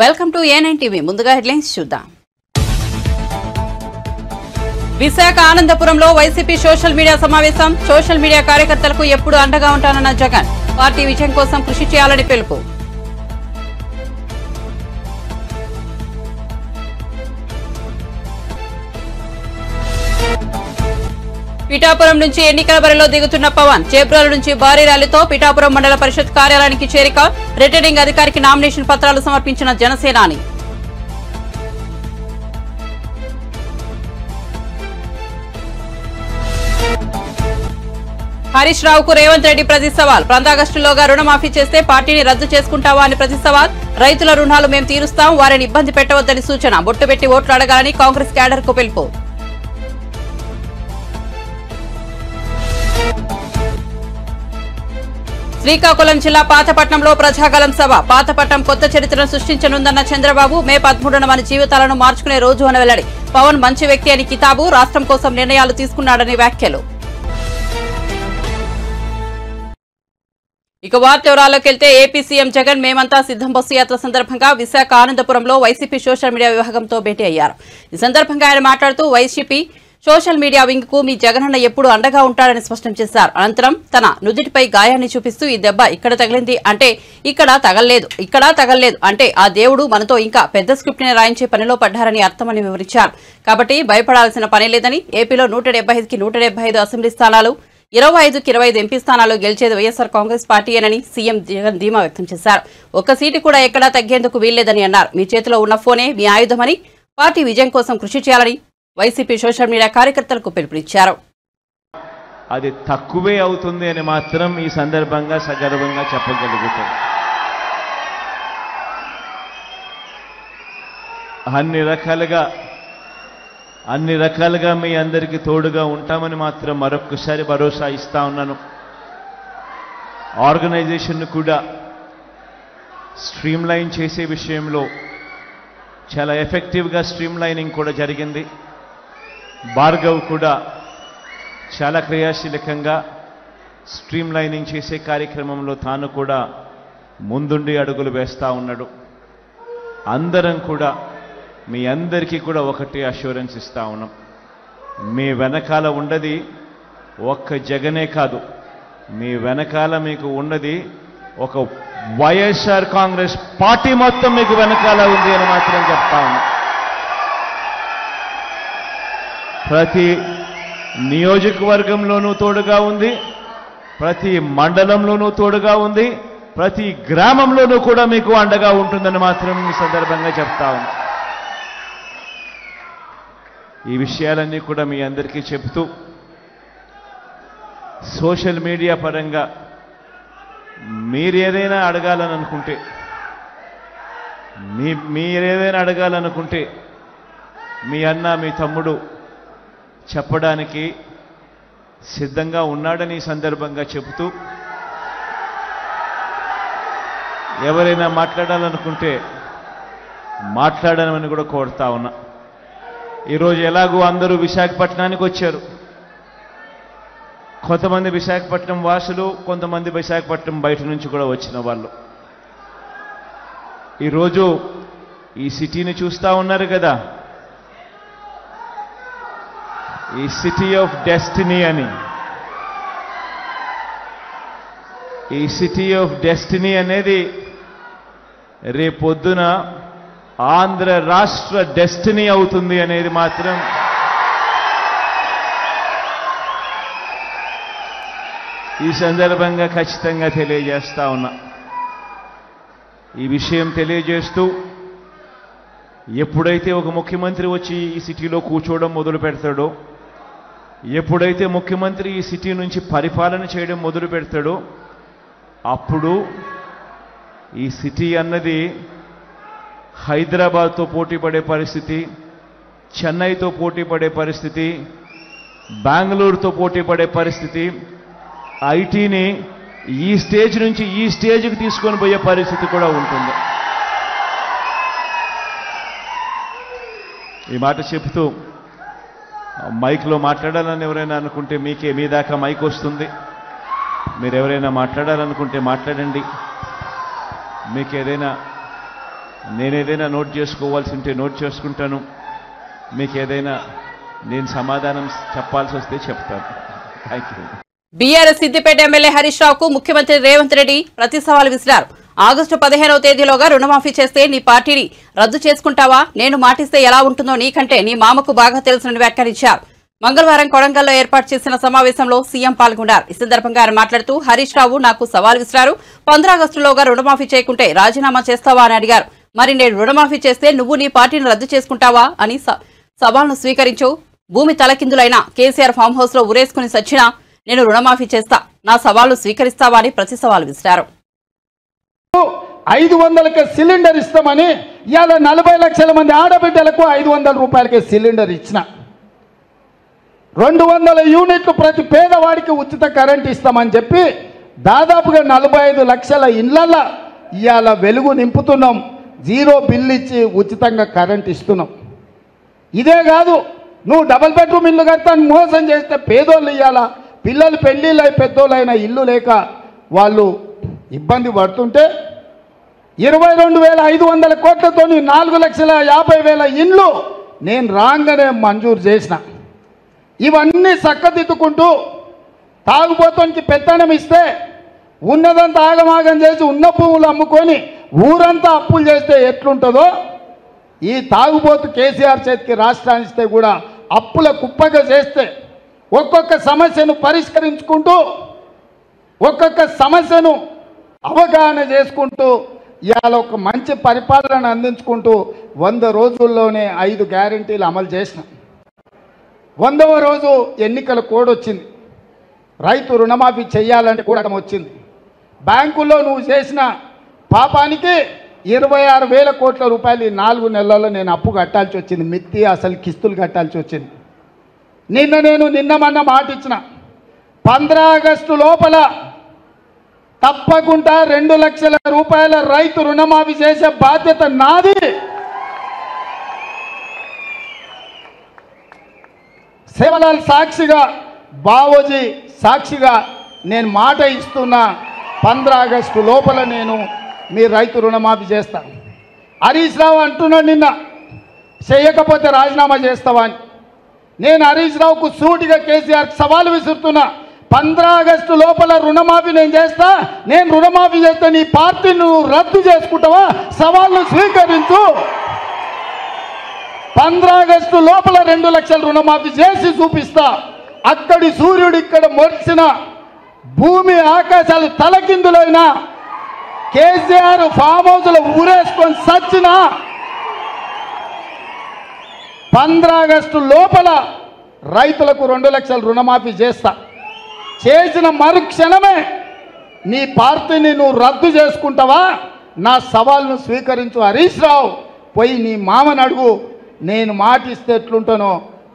Welcome to A9 TV. ముందుగా headlines చూద్దాం. Visakha ఆనందపురంలో YCP social media సమావేశం. సోషల్ మీడియా కార్యకర్తలకు ఎప్పుడు అండగా ఉంటానన్న జగన్. పార్టీ విజయం కోసం కృషి చేయాలని పిలుపు. పిఠాపురం నుంచి ఎన్నికల బరిలో దిగుతున్న పవన్. చేబ్రోలు నుంచి భారీ ర్యాలీతో పిఠాపురం మండల పరిషత్ కార్యాలయానికి చేరిక. రిటర్నింగ్ అధికారికి నామినేషన్ పత్రాలు సమర్పించిన జనసేనాని. హరీష్ రావుకు రేవంత్ రెడ్డి ప్రతి సవాల్. ఆగస్టులోగా రుణమాఫీ చేస్తే పార్టీని రద్దు చేసుకుంటావా అని ప్రతి సవాల్. రైతుల రుణాలు మేం తీరుస్తాం, వారిని ఇబ్బంది పెట్టవద్దని సూచన. బొట్టు పెట్టి ఓట్లు అడగాలని కాంగ్రెస్ క్యాడర్ కు పిలుపు. శ్రీకాకుళం జిల్లా పాతపట్నంలో ప్రజాగలం సభ. పాతపట్నం కొత్త చరిత్రను సృష్టించనుందన్న చంద్రబాబు. మే 13న మన జీవితాలను మార్చుకునే రోజు అని వెల్లడి. పవన్ మంచి వ్యక్తి అని కితాబు. రాష్ట్రం కోసం నిర్ణయాలు తీసుకున్నాడని వ్యాఖ్యలు. ఇక వార్త వివరాల్లోకి వెళ్తే ఏపీ సీఎం జగన్ మేమంతా సిద్ధం బస్సు యాత్ర సందర్భంగా విశాఖ ఆనందపురంలో వైసీపీ సోషల్ మీడియా విభాగంతో భేటీ అయ్యారు. ఈ సందర్భంగా ఆయన మాట్లాడుతూ వైసీపీ సోషల్ మీడియా వింగ్ కు మీ జగనన్న ఎప్పుడు అండగా ఉంటాడని స్పష్టం చేశారు. అనంతరం తన నుదుటిపై గాయాన్ని చూపిస్తూ ఈ దెబ్బ ఇక్కడ తగిలింది అంటే ఇక్కడ తగల్లేదు అంటే ఆ దేవుడు మనతో ఇంకా పెద్ద స్క్రిప్ట్ ని రాయించే పనిలో పడ్డారని అర్థమని వివరించారు. కాబట్టి భయపడాల్సిన పని లేదని, ఏపీలో 175కి 175 అసెంబ్లీ స్థానాలు, 25కి 25 ఎంపీ స్థానాలు గెలిచేది వైఎస్ఆర్ కాంగ్రెస్ పార్టీయేనని సీఎం జగన్ ధీమా వ్యక్తం చేశారు. ఒక్క సీటు కూడా ఎక్కడా తగ్గేందుకు వీల్లేదని అన్నారు. మీ చేతిలో ఉన్న ఫోనే మీ ఆయుధమని, పార్టీ విజయం కోసం కృషి చేయాలని వైసీపీ సోషల్ మీడియా కార్యకర్తలకు పిలుపునిచ్చారు. అది తక్కువే అవుతుంది అని మాత్రం ఈ సందర్భంగా సగర్వంగా చెప్పగలుగుతాం. అన్ని రకాలుగా మీ అందరికీ తోడుగా ఉంటామని మాత్రం మరొకసారి భరోసా ఇస్తా ఉన్నాను. ఆర్గనైజేషన్ కూడా స్ట్రీమ్లైన్ చేసే విషయంలో చాలా ఎఫెక్టివ్గా స్ట్రీమ్లైనింగ్ కూడా జరిగింది. భార్గవ్ కూడా చాలా క్రియాశీలకంగా స్ట్రీమ్లైనింగ్ చేసే కార్యక్రమంలో తాను కూడా ముందుండి అడుగులు వేస్తూ ఉన్నాడు. అందరం కూడా మీ అందరికీ కూడా ఒకటి అష్యూరెన్స్ ఇస్తా ఉన్నాం. మీ వెనకాల ఉన్నది ఒక్క జగనే కాదు, మీ వెనకాల మీకు ఉన్నది ఒక వైఎస్ఆర్ కాంగ్రెస్ పార్టీ మొత్తం మీకు వెనకాల ఉంది అని మాత్రం చెప్తా ఉన్నాం. ప్రతి నియోజకవర్గంలోనూ తోడుగా ఉంది, ప్రతి మండలంలోనూ తోడుగా ఉంది, ప్రతి గ్రామంలోనూ కూడా మీకు అండగా ఉంటుందని మాత్రం ఈ సందర్భంగా చెప్తా ఉన్నాం. ఈ విషయాలన్నీ కూడా మీ అందరికీ చెప్తూ సోషల్ మీడియా పరంగా మీరేదైనా అడగాలనుకుంటే మీ అన్న మీ తమ్ముడు చెప్పడానికి సిద్ధంగా ఉన్నాడని ఈ సందర్భంగా చెబుతూ, ఎవరైనా మాట్లాడాలనుకుంటే మాట్లాడమని కూడా కోరుతా ఉన్నా. ఈరోజు ఎలాగూ అందరూ విశాఖపట్నానికి వచ్చారు. కొంతమంది విశాఖపట్నం వాసులు, కొంతమంది విశాఖపట్నం బయట నుంచి కూడా వచ్చిన వాళ్ళు. ఈరోజు ఈ సిటీని చూస్తూ ఉన్నారు కదా, ఈ సిటీ ఆఫ్ డెస్టినీ అని. ఈ సిటీ ఆఫ్ డెస్టినీ అనేది రేపొద్దున ఆంధ్ర రాష్ట్ర డెస్టినీ అవుతుంది అనేది మాత్రం ఈ సందర్భంగా ఖచ్చితంగా తెలియజేస్తా ఉన్నా. ఈ విషయం తెలియజేస్తూ, ఎప్పుడైతే ఒక ముఖ్యమంత్రి వచ్చి ఈ సిటీలో కూర్చోవడం మొదలు పెడతాడో, ఎప్పుడైతే ముఖ్యమంత్రి ఈ సిటీ నుంచి పరిపాలన చేయడం మొదలు పెడతాడో, అప్పుడు ఈ సిటీ అన్నది హైదరాబాద్తో పోటీ పడే పరిస్థితి, చెన్నైతో పోటీ పడే పరిస్థితి, బెంగళూరుతో పోటీ పడే పరిస్థితి, ఐటీని ఈ స్టేజ్ నుంచి ఈ స్టేజ్కి తీసుకొని పోయే పరిస్థితి కూడా ఉంటుంది. ఈ మాట చెప్తూ మైక్లో మాట్లాడాలని ఎవరైనా అనుకుంటే మీ దాకా మైక్ వస్తుంది. మీరు ఎవరైనా మాట్లాడాలనుకుంటే మాట్లాడండి. మీకు ఏదైనా నేను ఏదైనా నోట్ చేసుకోవాల్సి ఉంటే నోట్ చేసుకుంటాను. మీకు ఏదైనా నేను సమాధానం చెప్పాల్సి వస్తే చెప్తాను. Thank you. BRS Siddipet MLA Harish రావుకు ముఖ్యమంత్రి రేవంత్ రెడ్డి ప్రతి సవాల్ విసిరారు. ఆగస్టు 15వ తేదీలోగా రుణమాఫీ చేస్తే నీ పార్టీని రద్దు చేసుకుంటావా? నేను మాటిస్తే ఎలా ఉంటుందో నీకంటే నీ మామకు బాగా తెలుసునని వ్యాఖ్యానించారు. మంగళవారం కొడంగల్లో ఏర్పాటు చేసిన సమావేశంలో సీఎం పాల్గొన్నారు. ఈ సందర్భంగా ఆయన మాట్లాడుతూ హరీష్ రావు నాకు సవాల్ విసిరారు. 15 ఆగస్టులోగా రుణమాఫీ చేయకుంటే రాజీనామా చేస్తావా అని అడిగారు. మరి నేను రుణమాఫీ చేస్తే నువ్వు నీ పార్టీని రద్దు చేసుకుంటావా అని సవాల్ను స్వీకరించు. భూమి తలకిందులైన కేసీఆర్ ఫామ్ హౌస్ లో ఉరేసుకుని సచ్చినా నేను రుణమాఫీ చేస్తా, నా సవాళ్లు స్వీకరిస్తావా అని ప్రతి సవాల్ విసిరారు. 500కే సిలిండర్ ఇస్తామని ఇవాళ 40 లక్షల మంది ఆడబిడ్డలకు 500 రూపాయలకే సిలిండర్ ఇచ్చిన, 200 యూనిట్లు ప్రతి పేదవాడికి ఉచిత కరెంట్ ఇస్తామని చెప్పి దాదాపుగా 45 లక్షల ఇళ్లల్లో ఇవాళ వెలుగు నింపుతున్నాం. 0 బిల్లు ఇచ్చి ఉచితంగా కరెంట్ ఇస్తున్నాం. ఇదే కాదు, నువ్వు డబుల్ బెడ్రూమ్ ఇల్లు కడతాను మోసం చేస్తే పేదోళ్ళు ఇవాళ పిల్లలు పెళ్ళిళ్ళు అయి పెద్దోళ్ళైన ఇల్లు లేక వాళ్ళు ఇబ్బంది పడుతుంటే 22,500 కోట్లతో 4,50,000 ఇండ్లు నేను రాగానే మంజూరు చేసిన. ఇవన్నీ చక్కదిద్దుకుంటూ తాగుబోతానికి పెత్తనం ఇస్తే ఉన్నదంతా ఆగమాగం చేసి ఉన్న భూములు అమ్ముకొని ఊరంతా అప్పులు చేస్తే ఎట్లుంటుందో ఈ తాగుబోతు కేసీఆర్ చేతికి రాష్ట్రాన్ని ఇస్తే కూడా అప్పుల కుప్పగా చేస్తే ఒక్కొక్క సమస్యను పరిష్కరించుకుంటూ ఒక్కొక్క సమస్యను అవగాహన చేసుకుంటూ ఇవాళ ఒక మంచి పరిపాలన అందించుకుంటూ 100 రోజుల్లోనే 5 గ్యారెంటీలు అమలు చేసిన. 100వ రోజు ఎన్నికల కోడ్ వచ్చింది. రైతు రుణమాఫీ చేయాలంటే కూడా వచ్చింది. బ్యాంకుల్లో నువ్వు చేసిన పాపానికి 26,000 కోట్ల రూపాయలు 4 నెలల్లో నేను అప్పు కట్టాల్సి వచ్చింది. మిత్తి అసలు కిస్తులు కట్టాల్సి వచ్చింది. నిన్న మొన్న మాట ఇచ్చిన 15 ఆగస్టు లోపల తప్పకుండా 2 లక్షల రూపాయల రైతు రుణమాఫీ చేసే బాధ్యత నాది. సేవలాల్ సాక్షిగా, బావోజీ సాక్షిగా నేను మాట ఇస్తున్నా, 15 ఆగస్టు లోపల నేను మీ రైతు రుణమాఫీ చేస్తాను. హరీష్ రావు అంటున్నాడు నిన్న చేయకపోతే రాజీనామా చేస్తావా అని. నేను హరీష్ రావుకు సూటిగా కేసీఆర్ సవాలు విసురుతున్నా, 15 ఆగస్టు లోపల రుణమాఫీ నేను చేస్తా, నేను రుణమాఫీ చేస్తే నీ పార్టీని నువ్వు రద్దు చేసుకుంటావా? సవాళ్ళు స్వీకరించు. 15 ఆగస్టు లోపల 2 లక్షల రుణమాఫీ చేసి చూపిస్తా. అక్కడి సూర్యుడు ఇక్కడ మొరిసిన భూమి ఆకాశాలు తలకిందులైనా కేసీఆర్ ఫామ్ హౌస్లో ఊరేసుకొని సచ్చిన 15 ఆగస్టు లోపల రైతులకు 2 లక్షల రుణమాఫీ చేస్తా. చేసిన మరుక్షణమే నీ పార్టీని నువ్వు రద్దు చేసుకుంటావా? నా సవాల్ను స్వీకరించు హరీష్ రావు. పోయి నీ మామని అడుగు, నేను మాట ఇస్తే ఎట్లుంటానో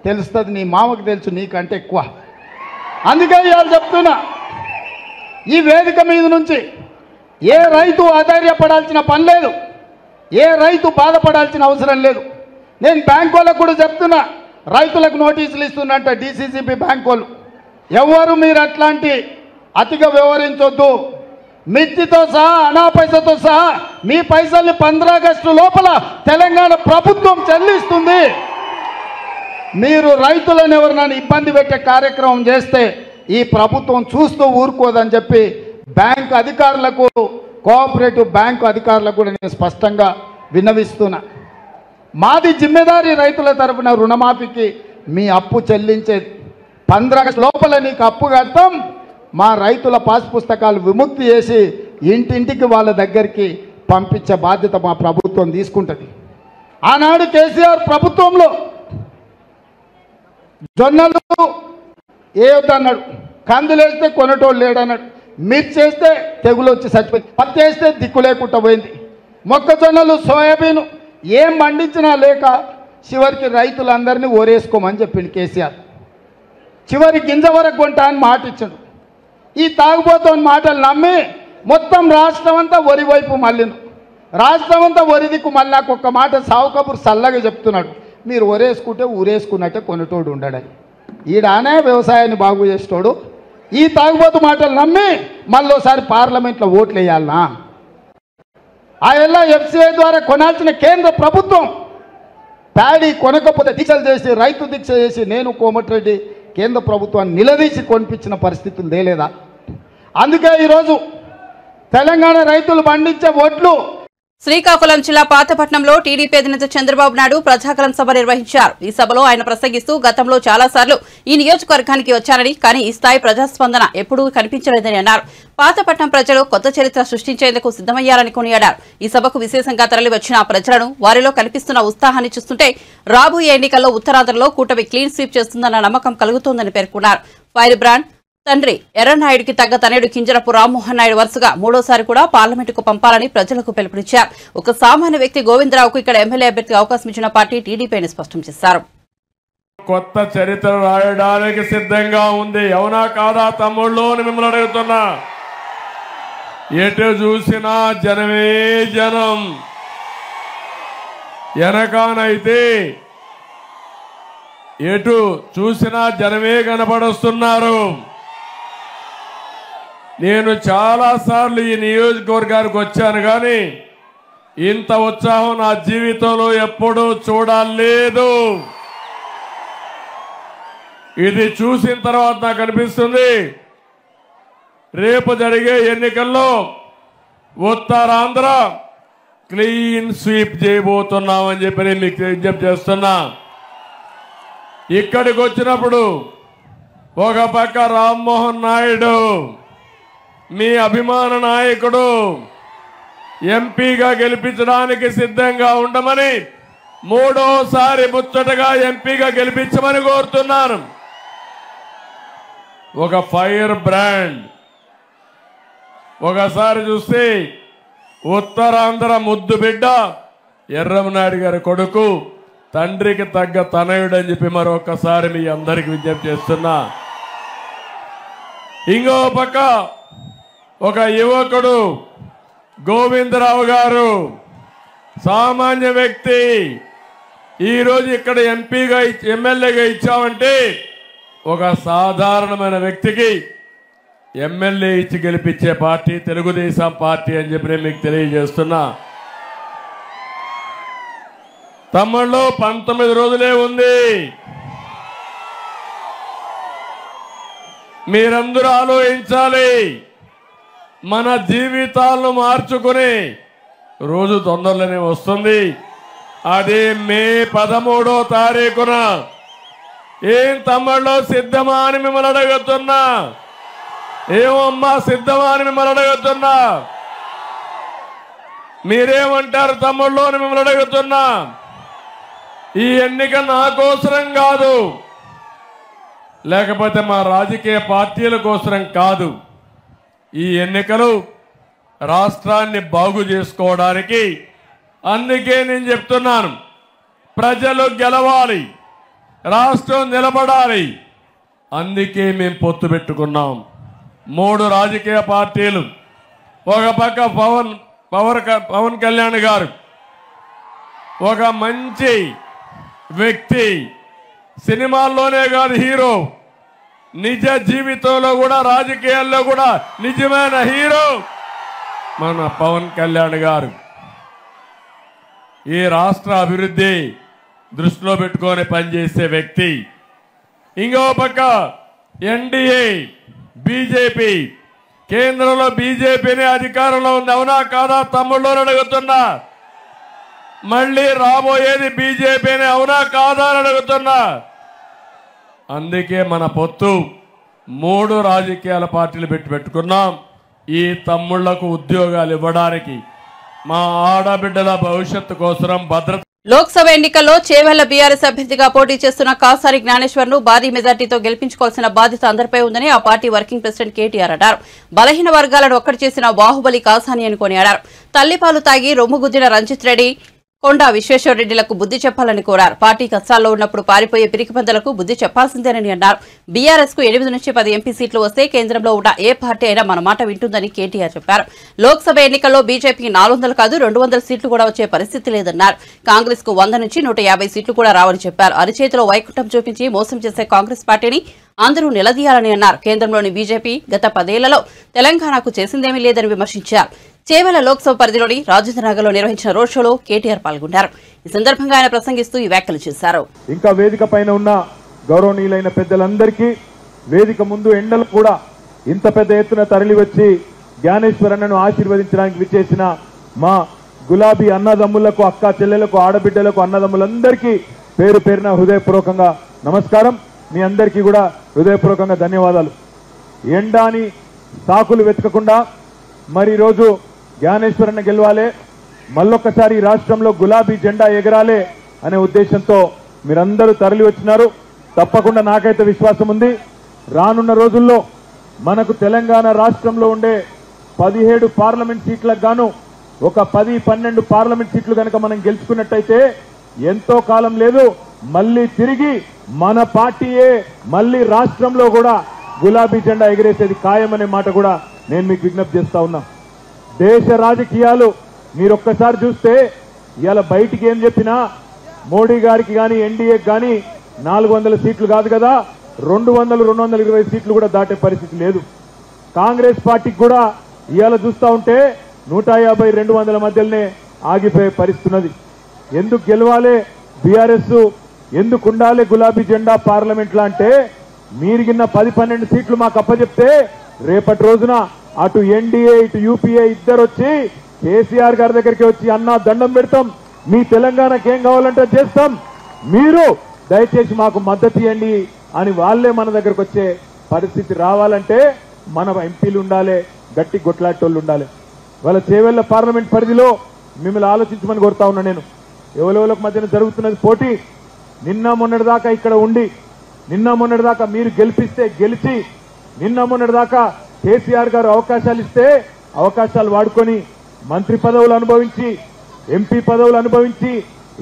తెలుస్తుంది. నీ మామకు తెలుసు నీకంటే ఎక్కువ. అందుకే ఇవాళ చెప్తున్నా, ఈ వేదిక మీద నుంచి ఏ రైతు ఆధైర్యపడాల్సిన పని లేదు, ఏ రైతు బాధపడాల్సిన అవసరం లేదు. నేను బ్యాంకు వాళ్ళకు కూడా చెప్తున్నా, రైతులకు నోటీసులు ఇస్తున్నట్ట DCCB బ్యాంకు వాళ్ళు, ఎవరు మీరు అట్లాంటి అతిగా వ్యవహరించొద్దు. మిత్తితో సహా అనాపైసతో సహా మీ పైసల్ని 15 ఆగస్టు లోపల తెలంగాణ ప్రభుత్వం చెల్లిస్తుంది. మీరు రైతులను ఎవరినైనా ఇబ్బంది పెట్టే కార్యక్రమం చేస్తే ఈ ప్రభుత్వం చూస్తూ ఊరుకోదని చెప్పి బ్యాంకు అధికారులకు, కోఆపరేటివ్ బ్యాంకు అధికారులకు కూడా నేను స్పష్టంగా విన్నవిస్తున్నా. మాది జిమ్మెదారీ రైతుల తరఫున రుణమాఫీకి మీ అప్పు చెల్లించేది. 15 ఆగస్టు లోపల నీకు అప్పు కడతాం. మా రైతుల పాస్ పుస్తకాలు విముక్తి చేసి ఇంటింటికి వాళ్ళ దగ్గరికి పంపించే బాధ్యత మా ప్రభుత్వం తీసుకుంటుంది. ఆనాడు కేసీఆర్ ప్రభుత్వంలో జొన్నలు ఏదన్నాడు, కందులు వేస్తే కొనటోళ్ళు లేడన్నాడు, మిర్చి వేస్తే తెగులు వచ్చి చచ్చిపోయింది, పత్తి వేస్తే దిక్కు లేకుండా పోయింది, మొక్కజొన్నలు సోయాబీన్ ఏం పండించినా లేక చివరికి రైతులందరినీ ఓరేసుకోమని చెప్పింది కేసీఆర్. చివరి గింజ వరకు కొంటా అని మాట ఇచ్చాడు. ఈ తాగుబోతున్న మాటలు నమ్మి మొత్తం రాష్ట్రం అంతా వరి వైపు మళ్ళీ రాష్ట్రం అంతా వరి దిక్కు మళ్ళీ నాకు ఒక్క మాట సావు కబురు చల్లగా చెప్తున్నాడు, మీరు ఒరేసుకుంటే ఊరేసుకున్నట్టే కొనేటోడు ఉండడని. ఈడానే వ్యవసాయాన్ని బాగు చేసేటోడు ఈ తాగుబోతు మాటలు నమ్మి మళ్ళోసారి పార్లమెంట్లో ఓట్లు వేయాలనా? ఆ ఎలా FCI ద్వారా కొనాల్సిన కేంద్ర ప్రభుత్వం ప్యాడీ కొనకపోతే దీక్షలు చేసి రైతు దీక్ష చేసి నేను కోమటిరెడ్డి కేంద్ర ప్రభుత్వాన్ని నిలదీసి కొనిపించిన పరిస్థితులు తేలేదా? అందుకే ఈరోజు తెలంగాణ రైతులు పండించే వడ్లు. శ్రీకాకుళం జిల్లా పాతపట్నంలో టీడీపీ అధినేత చంద్రబాబు నాయుడు ప్రజాగలం సభ నిర్వహించారు. ఈ సభలో ఆయన ప్రసంగిస్తూ గతంలో చాలాసార్లు ఈ నియోజకవర్గానికి వచ్చారని, కానీ ఈ స్థాయి ప్రజాస్పందన ఎప్పుడూ కనిపించలేదని అన్నారు. పాతపట్నం ప్రజలు కొత్త చరిత్ర సృష్టించేందుకు సిద్దమయ్యారని కొనియాడారు. ఈ సభకు విశేషంగా తరలివచ్చిన ప్రజలను, వారిలో కనిపిస్తున్న ఉత్సాహాన్ని చూస్తుంటే రాబోయే ఎన్నికల్లో ఉత్తరాంధ్రలో కూటమి క్లీన్ స్వీప్ చేస్తుందన్న నమ్మకం కలుగుతోందని పేర్కొన్నారు. ఫైర్ బ్రాండ్ తండ్రి ఎర్రనాయుడికి తగ్గ తనయుడు కింజరపు రామ్మోహన్ నాయుడు వరుసగా మూడోసారి కూడా పార్లమెంటుకు పంపాలని ప్రజలకు పిలుపునిచ్చారు. ఒక సామాన్య వ్యక్తి గోవిందరావుకు ఇక్కడ ఎమ్మెల్యే అభ్యర్థిగా అవకాశం ఇచ్చిన పార్టీ టీడీపీ అని స్పష్టం చేశారు. కొత్త చరిత్ర రాయడానికి సిద్ధంగా ఉంది. అవునా కాదా తమ్ముళ్ళు అని మిమ్మల్ని అడుగుతున్నా. ఎటు చూసినా జనమే జనం. వెనకానైతే ఎటు చూసినా జనమే కనపడుస్తున్నారు. నేను చాలాసార్లు ఈ నియోజకవర్గానికి వచ్చాను, కానీ ఇంత ఉత్సాహం నా జీవితంలో ఎప్పుడూ చూడలేదు. ఇది చూసిన తర్వాత నాకు అనిపిస్తుంది, రేపు జరిగే ఎన్నికల్లో ఉత్తరాంధ్ర క్లీన్ స్వీప్ చేయబోతున్నామని చెప్పి నేను మీకు విజ్ఞప్తి చేస్తున్నా. ఇక్కడికి వచ్చినప్పుడు ఒక పక్క రామ్మోహన్ నాయుడు మీ అభిమాన నాయకుడు ఎంపీగా గెలిపించడానికి సిద్ధంగా ఉండమని, మూడోసారి ముచ్చటగా ఎంపీగా గెలిపించమని కోరుతున్నాను. ఒక ఫైర్ బ్రాండ్. ఒకసారి చూస్తే ఉత్తరాంధ్ర ముద్దు బిడ్డ ఎర్రమనాయుడు గారి కొడుకు, తండ్రికి తగ్గ తనయుడు అని చెప్పి మరొకసారి మీ అందరికి విజ్ఞప్తి చేస్తున్నా. ఇంకో పక్క ఒక యువకుడు గోవిందరావు గారు, సామాన్య వ్యక్తి. ఈరోజు ఇక్కడ ఎంపీగా ఎమ్మెల్యేగా ఇచ్చామంటే ఒక సాధారణమైన వ్యక్తికి ఎమ్మెల్యే ఇచ్చి గెలిపించే పార్టీ తెలుగుదేశం పార్టీ అని చెప్పి నేను మీకు తెలియజేస్తున్నా. తమ్ముళ్ళు 19 రోజులే ఉంది. మీరందరూ ఆలోచించాలి. మన జీవితాలను మార్చుకుని రోజు తొందరలోనే వస్తుంది. అది మే 13వ తారీఖున. ఏం తమ్ముళ్ళు సిద్ధమా అని మిమ్మల్ని అడుగుతున్నా. ఏమమ్మా సిద్ధమా అని మిమ్మల్ని అడుగుతున్నా. మీరేమంటారు తమ్ముళ్ళు అని మిమ్మల్ని అడుగుతున్నా. ఈ ఎన్నిక నా కోసరం కాదు, లేకపోతే మా రాజకీయ పార్టీల కోసరం కాదు. ఈ ఎన్నికలు రాష్ట్రాన్ని బాగు చేసుకోవడానికి. అందుకే నేను చెప్తున్నాను, ప్రజలు గెలవాలి, రాష్ట్రం నిలబడాలి. అందుకే మేము పొత్తు పెట్టుకున్నాం. 3 రాజకీయ పార్టీలు. ఒక పక్క పవన్ కళ్యాణ్ గారు ఒక మంచి వ్యక్తి, సినిమాల్లోనే కాదు హీరో, నిజ జీవితంలో కూడా రాజకీయాల్లో కూడా నిజమైన హీరో మన పవన్ కళ్యాణ్ గారు. ఈ రాష్ట్ర అభివృద్ధి దృష్టిలో పెట్టుకొని పనిచేసే వ్యక్తి. ఇంకో పక్క ఎన్డీఏ బీజేపీ, కేంద్రంలో బీజేపీని అధికారంలో ఉంది. అవునా కాదా తమ్ముళ్ళు అడుగుతున్నా. మళ్ళీ రాబోయేది బీజేపీని. అవునా కాదా అని అడుగుతున్నా. అందుకే మన పొత్తు 3 రాజకీయాల పార్టీలు పెట్టుకున్నాం. ఈ తమ్ముళ్లకు ఉద్యోగాలు ఇవ్వడానికి, మా ఆడబిడ్డల భవిష్యత్తు కోసం భద్రత. లోక్సభ ఎన్నికల్లో చేవెళ్ల బీఆర్ఎస్ అభ్యర్థిగా పోటీ చేస్తున్న కాసారి జ్ఞానేశ్వర్ ను భారీ మెజార్టీతో గెలిపించుకోవాల్సిన బాధ్యత అందరిపై ఉందని ఆ పార్టీ వర్కింగ్ ప్రెసిడెంట్ కేటీఆర్ అన్నారు. బలహీన వర్గాలను ఒక్కటి చేసిన బాహుబలి కాసాని అని కొనియాడారు. తల్లిపాలు తాగి రొమ్ముగుద్దిన రంజిత్ రెడ్డి, కొండా విశ్వేశ్వరరెడ్డిలకు బుద్ధి చెప్పాలని కోరారు. పార్టీ కష్టాల్లో ఉన్నప్పుడు పారిపోయే పిరికిపందలకు బుద్ధి చెప్పాల్సిందేనని అన్నారు. బీఆర్ఎస్ కు 8 నుంచి 10 ఎంపీ సీట్లు వస్తే కేంద్రంలో ఉన్న ఏ పార్టీ అయినా మన మాట వింటుందని కేటీఆర్ చెప్పారు. లోక్సభ ఎన్నికల్లో బీజేపీకి 400 కాదు 200 సీట్లు కూడా వచ్చే పరిస్థితి లేదన్నారు. కాంగ్రెస్ కు 100 నుంచి 150 సీట్లు కూడా రావని చెప్పారు. అరిచేతిలో వైకుంఠం చూపించి మోసం చేసే కాంగ్రెస్ పార్టీని అందరూ నిలదీయాలని అన్నారు. కేంద్రంలోని బీజేపీ గత 10 ఏళ్లలో తెలంగాణకు చేసిందేమీ లేదని విమర్శించారు. చేవెళ్ల లోక్సభ పరిధిలోని రాజేంద్రనగర్లో నిర్వహించిన రోడ్ షోలో కేటీఆర్ పాల్గొన్నారు. ఈ సందర్భంగా ఆయన ప్రసంగిస్తూ ఈ వ్యాఖ్యలు చేశారు. ఇంకా వేదిక పైన ఉన్న గౌరవనీయులైన పెద్దలందరికీ వేదిక ముందు ఎండలు కూడా ఇంత పెద్ద ఎత్తున తరలి వచ్చి జ్ఞానేశ్వరన్నను ఆశీర్వదించడానికి విచ్చేసిన మా గులాబీ అన్నదమ్ములకు, అక్క చెల్లెలకు, ఆడబిడ్డలకు, అన్నదమ్ములందరికీ పేరు పేరున హృదయపూర్వకంగా నమస్కారం. మీ అందరికీ కూడా హృదయపూర్వకంగా ధన్యవాదాలు. ఎండాని సాకులు వెతకకుండా మరి ఈరోజు జ్ఞానేశ్వరన్న గెలవాలే, మళ్ళొక్కసారి రాష్ట్రంలో గులాబీ జెండా ఎగరాలే అనే ఉద్దేశంతో మీరందరూ తరలి వచ్చినారు. తప్పకుండా నాకైతే విశ్వాసం ఉంది, రానున్న రోజుల్లో మనకు తెలంగాణ రాష్ట్రంలో ఉండే 17 పార్లమెంట్ సీట్లకు గాను ఒక 10-12 పార్లమెంట్ సీట్లు కనుక మనం గెలుచుకున్నట్టయితే ఎంతో కాలం లేదు, మళ్ళీ తిరిగి మన పార్టీయే మళ్ళీ రాష్ట్రంలో కూడా గులాబీ జెండా ఎగిరేసేది ఖాయమనే మాట కూడా నేను మీకు విజ్ఞప్తి చేస్తా ఉన్నా. దేశ రాజకీయాలు మీరు ఒక్కసారి చూస్తే ఇవాళ బయటికి ఏం చెప్పినా మోడీ గారికి కానీ ఎన్డీఏకి కానీ 400 సీట్లు కాదు కదా, 200-220 సీట్లు కూడా దాటే పరిస్థితి లేదు. కాంగ్రెస్ పార్టీకి కూడా ఇవాళ చూస్తా ఉంటే 150-200 మధ్యలోనే ఆగిపోయే పరిస్థితి ఉన్నది. ఎందుకు గెలవాలి బీఆర్ఎస్, ఎందుకు ఉండాలి గులాబీ జెండా పార్లమెంట్లో అంటే, మీరు గిన్న 10-12 సీట్లు మాకు అప్పచెప్తే రేపటి రోజున అటు ఎన్డీఏ ఇటు యూపీఏ ఇద్దరు వచ్చి కేసీఆర్ గారి దగ్గరికి వచ్చి అన్నా దండం పెడతాం, మీ తెలంగాణకి ఏం కావాలంటే చేస్తాం, మీరు దయచేసి మాకు మద్దతు ఇవ్వండి అని వాళ్ళే మన దగ్గరకు వచ్చే పరిస్థితి రావాలంటే మన ఎంపీలు ఉండాలి, గట్టి గొట్లాటోళ్ళు ఉండాలి. వాళ్ళ చేవెళ్ల పార్లమెంట్ పరిధిలో మిమ్మల్ని ఆలోచించమని కోరుతా ఉన్నా. నేను ఎవరెవరికి మధ్యన జరుగుతున్నది పోటీ. నిన్న మొన్నటిదాకా ఇక్కడ ఉండి, నిన్న మొన్నటిదాకా మీరు గెలిపిస్తే గెలిచి, నిన్న మొన్నటిదాకా కేసీఆర్ గారు అవకాశాలు ఇస్తే అవకాశాలు వాడుకొని మంత్రి పదవులు అనుభవించి, ఎంపీ పదవులు అనుభవించి,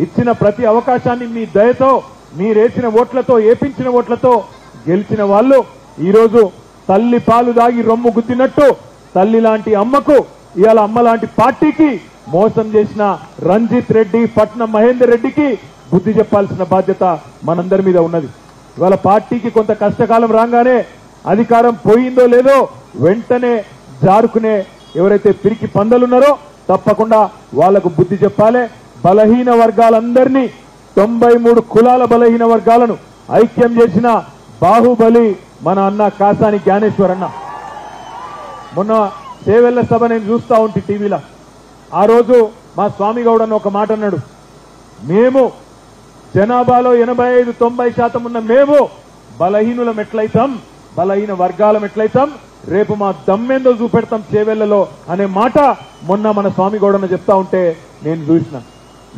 ఇచ్చిన ప్రతి అవకాశాన్ని మీ దయతో, మీరేసిన ఓట్లతో, ఏపించిన ఓట్లతో గెలిచిన వాళ్ళు ఈరోజు తల్లి పాలు దాగి రొమ్ము గుద్దినట్టు తల్లి లాంటి అమ్మకు, ఇవాళ అమ్మ లాంటి పార్టీకి మోసం చేసిన రంజిత్ రెడ్డి, పట్నం మహేందర్ రెడ్డికి బుద్ధి చెప్పాల్సిన బాధ్యత మనందరి మీద ఉన్నది. ఇవాళ పార్టీకి కొంత కష్టకాలం రాగానే అధికారం పోయిందో లేదో వెంటనే జారుకునే ఎవరైతే పిరికి పందలున్నారో తప్పకుండా వాళ్లకు బుద్ధి చెప్పాలి. బలహీన వర్గాలందరినీ 93 కులాల బలహీన వర్గాలను ఐక్యం చేసిన బాహుబలి మన అన్న కాసాని జ్ఞానేశ్వరన్న. మొన్న చేవెళ్ల సభ నేను చూస్తా ఉంటే టీవీలో, ఆ రోజు మా స్వామి గౌడ్ అన్న ఒక మాట అన్నాడు, మేము జనాభాలో 85-90% ఉన్న మేము బలహీనులం ఎట్లయితాం, బలహీన వర్గాలం ఎట్లయితాం, రేపు మా దమ్మెందో చూపెడతాం చేవెళ్లలో అనే మాట మొన్న మన స్వామి గౌడన్న చెప్తా ఉంటే నేను చూసిన.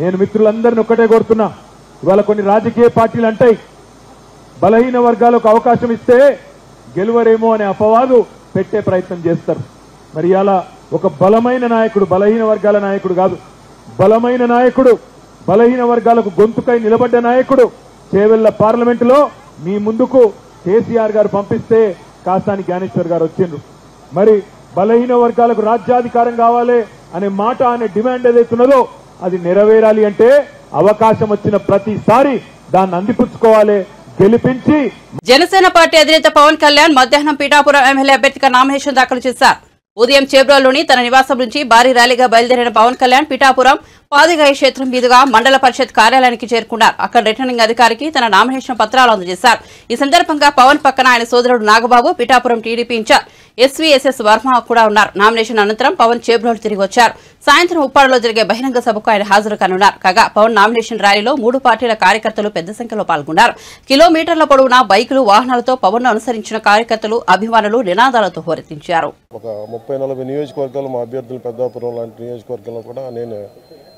నేను మిత్రులందరినీ ఒక్కటే కోరుతున్నా, ఇవాళ కొన్ని రాజకీయ పార్టీలు అంటాయి బలహీన వర్గాలకు అవకాశం ఇస్తే గెలువరేమో అనే అపవాదు పెట్టే ప్రయత్నం చేస్తారు. మరి ఇలా ఒక బలమైన నాయకుడు, బలహీన వర్గాల నాయకుడు కాదు, బలమైన నాయకుడు, బలహీన వర్గాలకు గొంతుకై నిలబడ్డ నాయకుడు చేవెళ్ల పార్లమెంటులో మీ ముందుకు కేసీఆర్ గారు పంపిస్తే కాసాని జ్ఞానేశ్వర్ గారు వచ్చిండ్రు. మరి బలహీన వర్గాలకు రాజ్యాధికారం కావాలి అనే మాట, అనే డిమాండ్ ఏదైతున్నదో అది నెరవేరాలి అంటే అవకాశం వచ్చిన ప్రతిసారి దాన్ని అందిపుచ్చుకోవాలి, గెలిపించి. జనసేన పార్టీ అధినేత పవన్ కళ్యాణ్ మధ్యాహ్నం పీఠాపురం ఎమ్మెల్యే అభ్యర్థిగా నామినేషన్ దాఖలు చేశారు. ఉదయం చేబ్రోల్లోని తన నివాసం నుంచి భారీ ర్యాలీగా బయలుదేరిన పవన్ కళ్యాణ్ పీఠాపురం పాదిగాయ క్షేత్రం మీదుగా మండల పరిషత్ కార్యాలయానికి చేరుకున్నారు. అక్కడ రిటర్నింగ్ అధికారికి తన నామినేషన్ పత్రాలు అందజేశారు. ఈ సందర్భంగా పవన్ పక్కన ఆయన సోదరుడు Nagababu, Pithapuram TDP incharge SVSS Varma కూడా ఉన్నారు. నామినేషన్ అనంతరం పవన్ చేబ్రోల్ తిరిగి వచ్చారు. సాయంత్రం ఉప్పాడలో జరిగే బహిరంగ సభకు ఆయన హాజరు కానున్నారు. కాగా పవన్ నామినేషన్ ర్యాలీలో 3 పార్టీల కార్యకర్తలు పెద్ద సంఖ్యలో పాల్గొన్నారు. కిలోమీటర్ల పొడవునా బైకులు, వాహనాలతో పవన్ ను అనుసరించిన కార్యకర్తలు, అభిమానులు నినాదాలతో హోరెత్తించారు. ఒక 30-40 నియోజకవర్గాలు మా అభ్యర్థులు పెద్దాపురం లాంటి నియోజకవర్గంలో కూడా నేను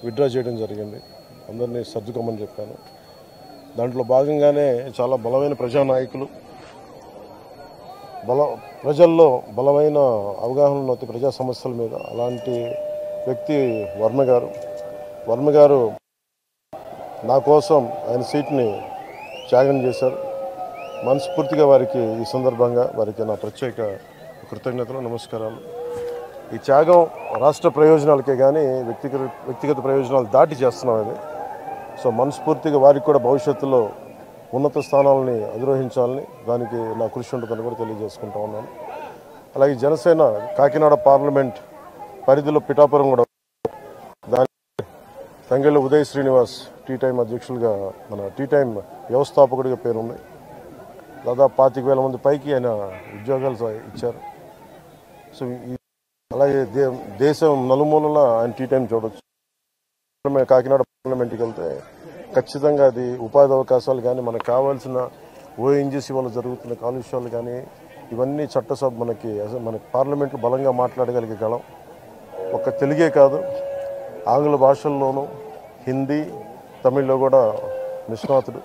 విత్డ్రా చేయడం జరిగింది. అందరినీ సర్దుకోమని చెప్పాను. దాంట్లో భాగంగానే చాలా బలమైన ప్రజానాయకులు, ప్రజల్లో బలమైన అవగాహన ఉన్న ప్రజా సమస్యల మీద అలాంటి వ్యక్తి వర్మ గారు నా కోసం ఆయన సీట్ని త్యాగం చేశారు. మనస్ఫూర్తిగా వారికి ఈ సందర్భంగా వారికి నా ప్రత్యేక కృతజ్ఞతలు, నమస్కారాలు. ఈ త్యాగం రాష్ట్ర ప్రయోజనాలకే కానీ వ్యక్తిగత ప్రయోజనాలు దాటి చేస్తున్నాం అది. సో మనస్ఫూర్తిగా వారికి కూడా భవిష్యత్తులో ఉన్నత స్థానాలని అధిరోహించాలని దానికి నా కృషి ఉంటుందని కూడా తెలియజేసుకుంటా ఉన్నాను. అలాగే జనసేన కాకినాడ పార్లమెంట్ పరిధిలో పిఠాపురం కూడా దాని తంగెళ్ళ ఉదయ్ శ్రీనివాస్ టీ టైం అధ్యక్షులుగా మన టీ టైం వ్యవస్థాపకుడిగా పేరుంది. దాదాపు 25,000 మంది పైకి ఆయన ఉద్యోగాలు ఇచ్చారు. సో అలాగే దేశం నలుమూలలా ఆయన టీ టైం చూడొచ్చు. కాకినాడ పార్లమెంట్కి వెళ్తే ఖచ్చితంగా అది ఉపాధి అవకాశాలు కానీ మనకు కావాల్సిన ఓఎన్జీసీ వల్ల జరుగుతున్న కాలుష్యాలు కానీ ఇవన్నీ చట్టసభ మనకి పార్లమెంట్లో బలంగా మాట్లాడగలిగే గలం. ఒక్క తెలుగే కాదు, ఆంగ్ల భాషల్లోనూ హిందీ తమిళ్లో కూడా నిష్ణాతుడు.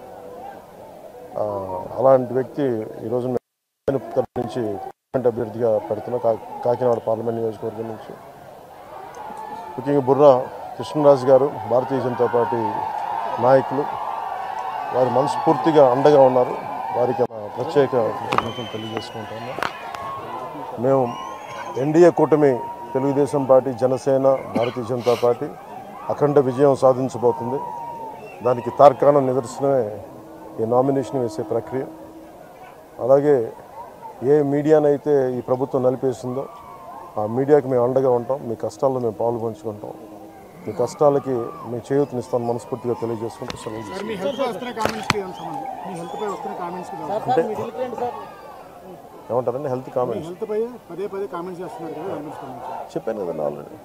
అలాంటి వ్యక్తి ఈరోజు నుంచి అభ్యర్థిగా పెడుతున్న కాకినాడ పార్లమెంట్ నియోజకవర్గం నుంచి. ముఖ్యంగా బుర్రా కృష్ణరాజు గారు భారతీయ జనతా పార్టీ నాయకులు, వారు మనస్ఫూర్తిగా అండగా ఉన్నారు. వారికి ప్రత్యేక కృతజ్ఞతలు తెలియజేసుకుంటాము. మేము ఎన్డీఏ కూటమి తెలుగుదేశం పార్టీ, జనసేన, భారతీయ జనతా పార్టీ అఖండ విజయం సాధించబోతుంది. దానికి తార్కాణ నిదర్శనమే ఈ నామినేషన్ వేసే ప్రక్రియ. అలాగే ఏ మీడియానైతే ఈ ప్రభుత్వం నలిపేసిందో ఆ మీడియాకి మేము అండగా ఉంటాం. మీ కష్టాల్లో మేము పాలు పంచుకుంటాం. మీ కష్టాలకి మేము చేయూతనిస్తాను మనస్ఫూర్తిగా తెలియజేసుకుంటూ సెలవు. ఏమంటారండి హెల్త్ కామెంట్స్ చెప్పాను కదండి ఆల్రెడీ.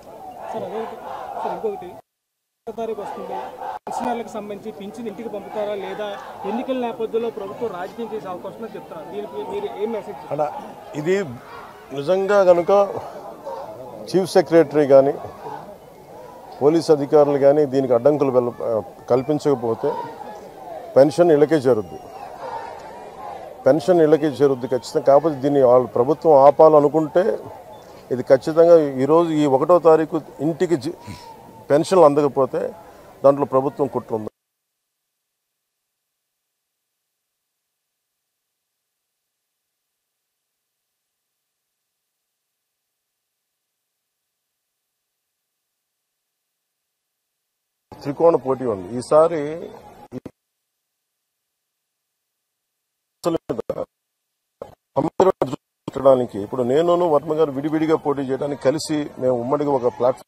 పెన్షనర్లకు సంబంధించి పింఛన్ ఇంటికి పంపుతారా లేదా ఎన్నికల నేపథ్యంలో ప్రభుత్వం రాజకీయం చేసే అవకాశం చెప్తారా? దీనికి మీరు ఏం మెసేజ్? అలా ఇది నిజంగా కనుక చీఫ్ సెక్రటరీ కానీ పోలీస్ అధికారులు కానీ దీనికి అడ్డంకులు కల్పించకపోతే పెన్షన్ ఇళ్ళకే చేరుద్ది. ఖచ్చితంగా. కాకపోతే దీన్ని వాళ్ళు ప్రభుత్వం ఆపాలనుకుంటే ఇది ఖచ్చితంగా ఈరోజు ఈ 1వ తారీఖు ఇంటికి పెన్షన్లు అందకపోతే దాంట్లో ప్రభుత్వం కుట్ర ఉంది. త్రికోణ పోటీ ఉంది ఈసారి. ఇప్పుడు నేను వర్మ గారు విడివిడిగా పోటీ చేయడానికి కలిసి మేము ఉమ్మడిగా ఒక ప్లాట్ఫామ్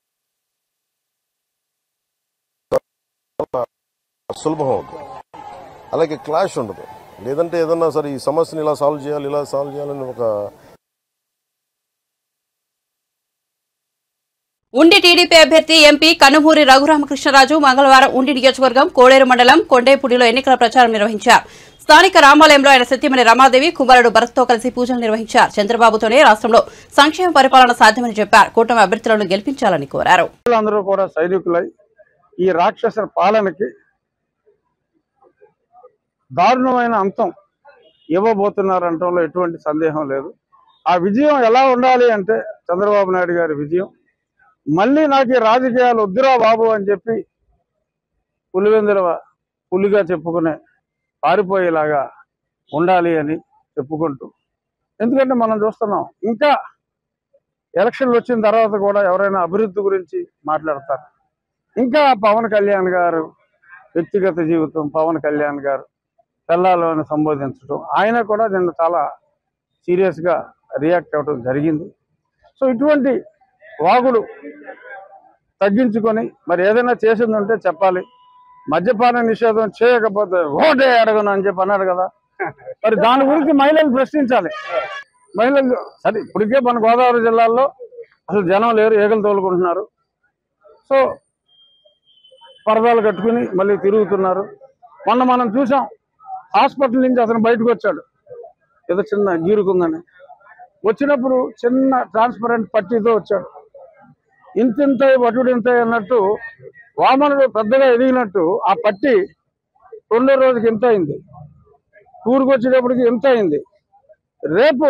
సులభం అవుతుంది. అలాగే క్లాష్ ఉండదు. లేదంటే ఏదన్నా సరే ఈ సమస్యను ఇలా సాల్వ్ చేయాలని ఒక ఉండి టీడీపీ అభ్యర్థి ఎంపీ కనుమూరి రఘురామకృష్ణరాజు మంగళవారం ఉండి నియోజకవర్గం కోడేరు మండలం కొండేపూడిలో ఎన్నికల ప్రచారం నిర్వహించారు. స్థానిక రామాలయంలో ఆయన సతీమణి రమాదేవి, కుమారుడు భరత్తో కలిసి పూజలు నిర్వహించారు. చంద్రబాబుతోనే రాష్ట్రంలో సంక్షేమ పరిపాలన సాధ్యమని చెప్పారు. కూటమి అభ్యర్థులను గెలిపించాలని కోరారు. అందరూ కూడా సైనికులై ఈ రాక్షస పాలనకి దారుణమైన అంతం ఇవ్వబోతున్నారంటంలో ఎటువంటి సందేహం లేదు. ఆ విజయం ఎలా ఉండాలి అంటే చంద్రబాబు నాయుడు గారి విజయం. మళ్ళీ నాకు ఈ రాజకీయాలు వద్దురా బాబు అని చెప్పి పులిగా చెప్పుకునే పారిపోయేలాగా ఉండాలి అని చెప్పుకుంటూ, ఎందుకంటే మనం చూస్తున్నాం ఇంకా ఎలక్షన్లు వచ్చిన తర్వాత కూడా ఎవరైనా అభివృద్ధి గురించి మాట్లాడతారు. ఇంకా పవన్ కళ్యాణ్ గారు వ్యక్తిగత జీవితం, పవన్ కళ్యాణ్ గారు పిల్లలను సంబోధించడం, ఆయన కూడా నిన్న చాలా సీరియస్గా రియాక్ట్ అవ్వడం జరిగింది. సో ఇటువంటి వాగుడు తగ్గించుకొని మరి ఏదైనా చేసిందంటే చెప్పాలి. మద్యపాన నిషేధం చేయకపోతే ఓటే అడగను అని చెప్పి అన్నాడు కదా, మరి దాని గురించి మహిళలు ప్రశ్నించాలి. మహిళలు సరే ఇప్పటికే మన గోదావరి జిల్లాలో అసలు జనం లేరు, ఏగలు తోలుకుంటున్నారు. సో పరదాలు కట్టుకుని మళ్ళీ తిరుగుతున్నారు. మొన్న మనం చూసాం, హాస్పిటల్ నుంచి అతను బయటకు వచ్చాడు ఏదో చిన్న గీరుకుందని. వచ్చినప్పుడు చిన్న ట్రాన్స్పరెంట్ పట్టీతో వచ్చాడు. ఇంతింత వటుడింత అన్నట్టు వామనుడు పెద్దగా ఎదిగినట్టు ఆ పట్టి 2వ రోజుకి ఎంత అయింది, టూర్కి వచ్చేటప్పటికి ఎంత అయింది. రేపు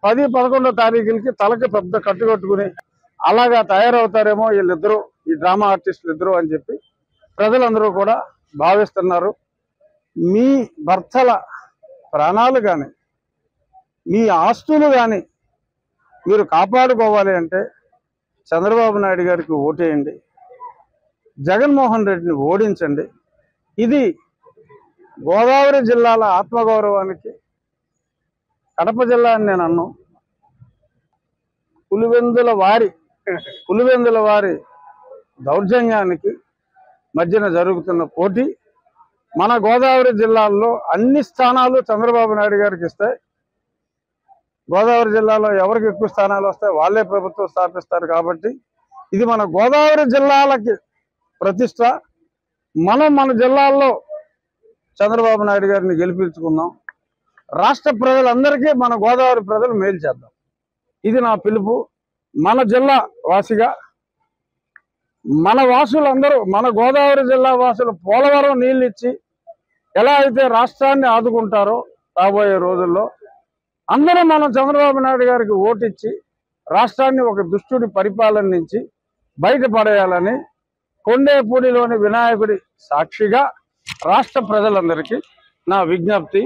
10, 11వ తారీఖులకి తలకి పెద్ద కట్టుకట్టుకుని అలాగా తయారవుతారేమో వీళ్ళిద్దరూ, ఈ డ్రామా ఆర్టిస్టులు ఇద్దరు అని చెప్పి ప్రజలందరూ కూడా భావిస్తున్నారు. మీ భర్తల ప్రాణాలు కానీ మీ ఆస్తులు కానీ మీరు కాపాడుకోవాలి అంటే చంద్రబాబు నాయుడు గారికి ఓటేయండి, జగన్మోహన్ రెడ్డిని ఓడించండి. ఇది గోదావరి జిల్లాల ఆత్మగౌరవానికి, కడప జిల్లా అని నేను అన్నాను, పులివెందుల వారి దౌర్జన్యానికి మధ్యన జరుగుతున్న పోటీ మన గోదావరి జిల్లాల్లో అన్ని స్థానాలు చంద్రబాబు నాయుడు గారికి ఇస్తే గోదావరి జిల్లాలో ఎవరికి ఎక్కువ స్థానాలు వస్తాయి వాళ్ళే ప్రభుత్వం స్థాపిస్తారు. కాబట్టి ఇది మన గోదావరి జిల్లాలకి ప్రతిష్ట. మన జిల్లాల్లో చంద్రబాబు నాయుడు గారిని గెలిపించుకుందాం. రాష్ట్ర ప్రజలందరికీ మన గోదావరి ప్రజలు మేలు చేద్దాం. ఇది నా పిలుపు. మన జిల్లా వాసిగా మన వాసులందరూ మన గోదావరి జిల్లా వాసులు పోలవరం నీళ్ళు ఇచ్చి ఎలా అయితే రాష్ట్రాన్ని ఆదుకుంటారో రాబోయే రోజుల్లో అందరూ మనం చంద్రబాబు నాయుడు గారికి ఓటిచ్చి రాష్ట్రాన్ని ఒక దుష్టుడి పరిపాలన నుంచి బయటపడేయాలని కొండేపూడిలోని వినాయకుడి సాక్షిగా రాష్ట్ర ప్రజలందరికీ నా విజ్ఞప్తి.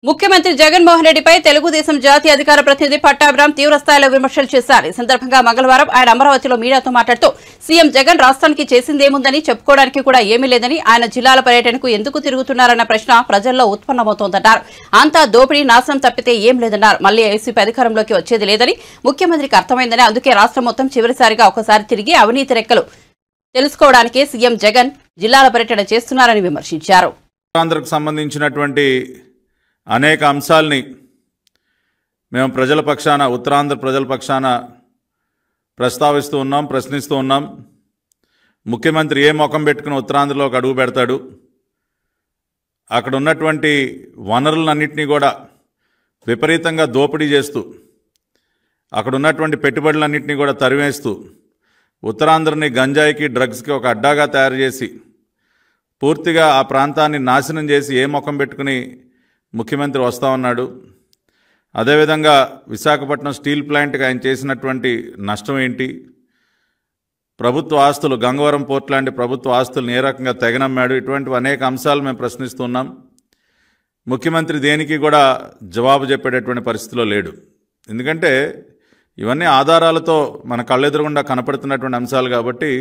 ముఖ్యమంత్రి జగన్మోహన్ రెడ్డిపై తెలుగుదేశం జాతీయ అధికార ప్రతినిధి పట్టాభిరామ్ తీవ్రస్థాయిలో విమర్శలు చేశారు. ఈ సందర్భంగా మంగళవారం ఆయన అమరావతిలో మీడియాతో మాట్లాడుతూ సీఎం జగన్ రాష్ట్రానికి చేసిందేముందని చెప్పుకోవడానికి కూడా ఏమీ లేదని, ఆయన జిల్లాల పర్యటనకు ఎందుకు తిరుగుతున్నారన్న ప్రశ్న ప్రజల్లో ఉత్పన్నమవుతోందన్నారు. అంతా దోపిడీ నాశనం తప్పితే ఏం లేదన్నారు. మళ్లీ వైసీపీ అధికారంలోకి వచ్చేది లేదని ముఖ్యమంత్రికి అర్థమైందని, అందుకే రాష్ట్రం మొత్తం చివరిసారిగా ఒకసారి తిరిగి అవినీతి రెక్కలు తెలుసుకోవడానికే సీఎం జగన్ జిల్లాల పర్యటన చేస్తున్నారని విమర్శించారు. ఆంధ్రకు సంబంధించినటువంటి అనేక అంశాలని మేము ప్రజల పక్షాన ఉత్తరాంధ్ర ప్రజల పక్షాన ప్రస్తావిస్తూ ఉన్నాం, ప్రశ్నిస్తూ ఉన్నాం. ముఖ్యమంత్రి ఏ ముఖం పెట్టుకుని ఉత్తరాంధ్రలోకి అడుగు పెడతాడు? అక్కడ ఉన్నటువంటి వనరులన్నింటినీ కూడా విపరీతంగా దోపిడీ చేస్తూ అక్కడ ఉన్నటువంటి పెట్టుబడులన్నింటినీ కూడా తరివేస్తూ ఉత్తరాంధ్రని గంజాయికి డ్రగ్స్కి ఒక అడ్డాగా తయారు చేసి పూర్తిగా ఆ ప్రాంతాన్ని నాశనం చేసి ఏ ముఖం పెట్టుకుని ముఖ్యమంత్రి వస్తూ ఉన్నాడు. అదేవిధంగా విశాఖపట్నం స్టీల్ ప్లాంట్కి ఆయన చేసినటువంటి నష్టం ఏంటి? ప్రభుత్వ ఆస్తులు, గంగవరం పోర్ట్ లాంటి ప్రభుత్వ ఆస్తులను ఏ రకంగా తెగనమ్మాడు? ఇటువంటివి అనేక అంశాలు మేము ప్రశ్నిస్తున్నాం. ముఖ్యమంత్రి దేనికి కూడా జవాబు చెప్పేటటువంటి పరిస్థితిలో లేడు. ఎందుకంటే ఇవన్నీ ఆధారాలతో మన కళ్ళెదురుగుండా కనపడుతున్నటువంటి అంశాలు కాబట్టి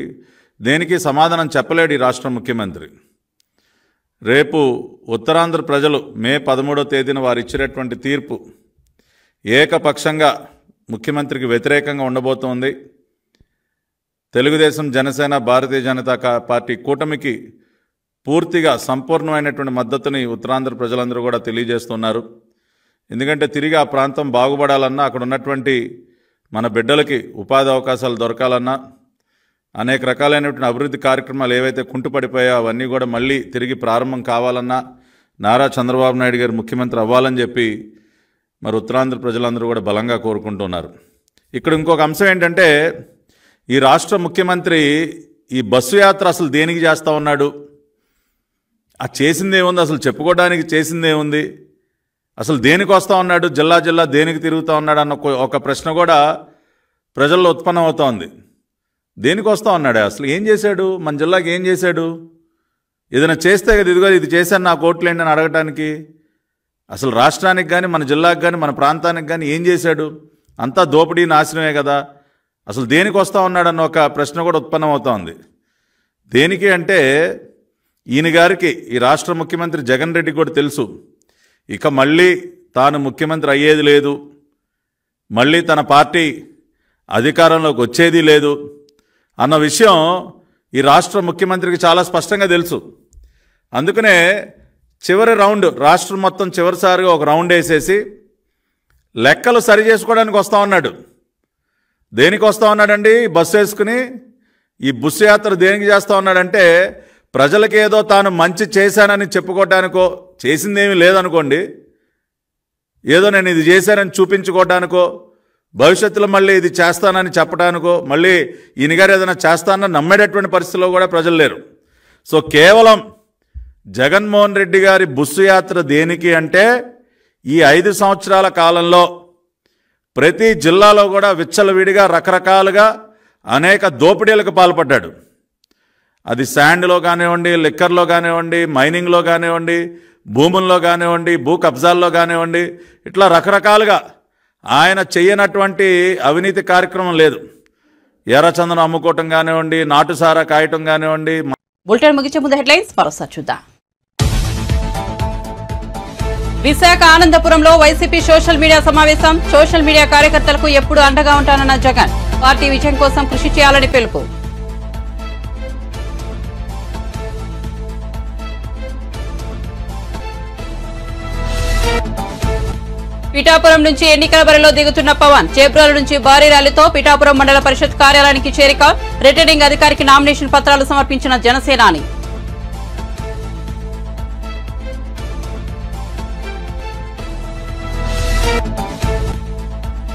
దేనికి సమాధానం చెప్పలేడు ఈ రాష్ట్ర ముఖ్యమంత్రి. రేపు ఉత్తరాంధ్ర ప్రజలు మే 13వ తేదీన వారు ఇచ్చినటువంటి తీర్పు ఏకపక్షంగా ముఖ్యమంత్రికి వ్యతిరేకంగా ఉండబోతోంది. తెలుగుదేశం, జనసేన, భారతీయ జనతా పార్టీ కూటమికి పూర్తిగా సంపూర్ణమైనటువంటి మద్దతుని ఉత్తరాంధ్ర ప్రజలందరూ కూడా తెలియజేస్తున్నారు. ఎందుకంటే తిరిగి ఆ ప్రాంతం బాగుపడాలన్నా, అక్కడ ఉన్నటువంటి మన బిడ్డలకి ఉపాధి అవకాశాలు దొరకాలన్నా, అనేక రకాలైనటువంటి అభివృద్ధి కార్యక్రమాలు ఏవైతే కుంటుపడిపోయాయో అవన్నీ కూడా మళ్ళీ తిరిగి ప్రారంభం కావాలన్నా నారా చంద్రబాబు నాయుడు గారు ముఖ్యమంత్రి అవ్వాలని చెప్పి మరి ఉత్తరాంధ్ర ప్రజలందరూ కూడా బలంగా కోరుకుంటున్నారు. ఇక్కడ ఇంకొక అంశం ఏంటంటే ఈ రాష్ట్ర ముఖ్యమంత్రి ఈ బస్సు యాత్ర అసలు దేనికి చేస్తూ ఉన్నాడు? ఆ చేసిందేముంది? అసలు చెప్పుకోవడానికి చేసిందేముంది? అసలు దేనికి వస్తూ ఉన్నాడు? జిల్లా జిల్లా దేనికి తిరుగుతూ ఉన్నాడు అన్న ఒక ప్రశ్న కూడా ప్రజల్లో ఉత్పన్నం అవుతోంది. దేనికి వస్తూ ఉన్నాడు? అసలు ఏం చేశాడు? మన జిల్లాకి ఏం చేశాడు? ఏదైనా చేస్తే కదా ఇదిగో ఇది చేశాను నాకు ఓట్లేండి అని అడగటానికి. అసలు రాష్ట్రానికి కానీ మన జిల్లాకి కానీ మన ప్రాంతానికి కానీ ఏం చేశాడు? అంతా దోపిడీ నాశనమే కదా. అసలు దేనికి వస్తూ ఉన్నాడన్న ఒక ప్రశ్న కూడా ఉత్పన్నం అవుతోంది. దేనికి అంటే ఈయన గారికి, ఈ రాష్ట్ర ముఖ్యమంత్రి జగన్ రెడ్డి కూడా తెలుసు ఇక మళ్ళీ తాను ముఖ్యమంత్రి అయ్యేది లేదు, మళ్ళీ తన పార్టీ అధికారంలోకి వచ్చేది లేదు అన్న విషయం ఈ రాష్ట్ర ముఖ్యమంత్రికి చాలా స్పష్టంగా తెలుసు. అందుకనే చివరి రౌండ్, రాష్ట్రం మొత్తం చివరిసారిగా ఒక రౌండ్ వేసేసి లెక్కలు సరి చేసుకోవడానికి వస్తూ ఉన్నాడు. దేనికి వస్తూ ఉన్నాడండి? బస్సు వేసుకుని ఈ బస్సు యాత్ర దేనికి చేస్తూ ఉన్నాడంటే ప్రజలకి ఏదో తాను మంచి చేశానని చెప్పుకోవడానికో, చేసిందేమీ లేదనుకోండి, ఏదో నేను ఇది చేశానని చూపించుకోవడానికో, భవిష్యత్తులో మళ్ళీ ఇది చేస్తానని చెప్పడానికో, మళ్ళీ ఈయన గారు ఏదైనా చేస్తానని నమ్మేటటువంటి పరిస్థితిలో కూడా ప్రజలు లేరు. సో కేవలం జగన్మోహన్ రెడ్డి గారి బస్సు యాత్ర దేనికి అంటే ఈ 5 సంవత్సరాల కాలంలో ప్రతి జిల్లాలో కూడా విచ్చలవిడిగా రకరకాలుగా అనేక దోపిడీలకు పాల్పడ్డాడు. అది శాండ్లో కానివ్వండి, లిక్కర్లో కానివ్వండి, మైనింగ్లో కానివ్వండి, భూముల్లో కానివ్వండి, భూ కబ్జాల్లో కానివ్వండి, ఇట్లా రకరకాలుగా ఆయన చెయ్యనటువంటి అవినీతి కార్యక్రమం లేదు. ఎర్రచందనం అమ్ముకోవటం కానివ్వండి, నాటుసారా కాయటం కానివ్వండి. బులెటిన్ ముగించే ముందు హెడ్లైన్స్ మరోసారి చూద్దాం. విశాఖ ఆనందపురంలో వైసీపీ సోషల్ మీడియా సమావేశం. సోషల్ మీడియా కార్యకర్తలకు ఎప్పుడు అండగా ఉంటానన్న జగన్. పార్టీ విజయం కోసం కృషి చేయాలని పిలుపు. పిఠాపురం నుంచి ఎన్నికల బరిలో దిగుతున్న పవన్. చేబ్రోలు నుంచి భారీ ర్యాలీతో పిఠాపురం మండల పరిషత్ కార్యాలయానికి చేరిక. రిటర్నింగ్ అధికారికి నామినేషన్ పత్రాలు సమర్పించిన జనసేనాని.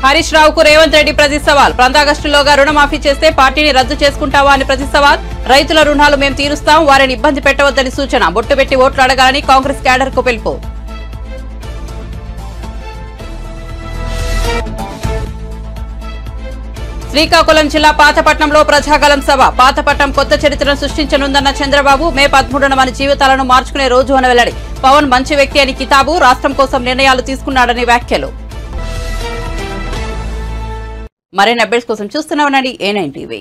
హరీష్ రావుకు రేవంత్ రెడ్డి ప్రతి సవాల్. ఆగస్టులోగా రుణమాఫీ చేస్తే పార్టీని రద్దు చేసుకుంటావా అని ప్రతి సవాల్. రైతుల రుణాలు మేం తీరుస్తాం, వారిని ఇబ్బంది పెట్టవద్దని సూచన. బొట్టు పెట్టి ఓట్లు అడగాలని కాంగ్రెస్ క్యాడర్ కు పిలుపు. శ్రీకాకుళం జిల్లా పాతపట్నంలో ప్రజాగలం సభ. పాతపట్నం కొత్త చరిత్రను సృష్టించనుందన్న చంద్రబాబు. మే 13న మన జీవితాలను మార్చుకునే రోజు అని వెల్లడి. పవన్ మంచి వ్యక్తి అని కితాబు. రాష్ట్రం కోసం నిర్ణయాలు తీసుకున్నాడని వ్యాఖ్యలు. మరిన్ని అప్డేట్స్ కోసం చూస్తూనే ఉండండి A9 TV.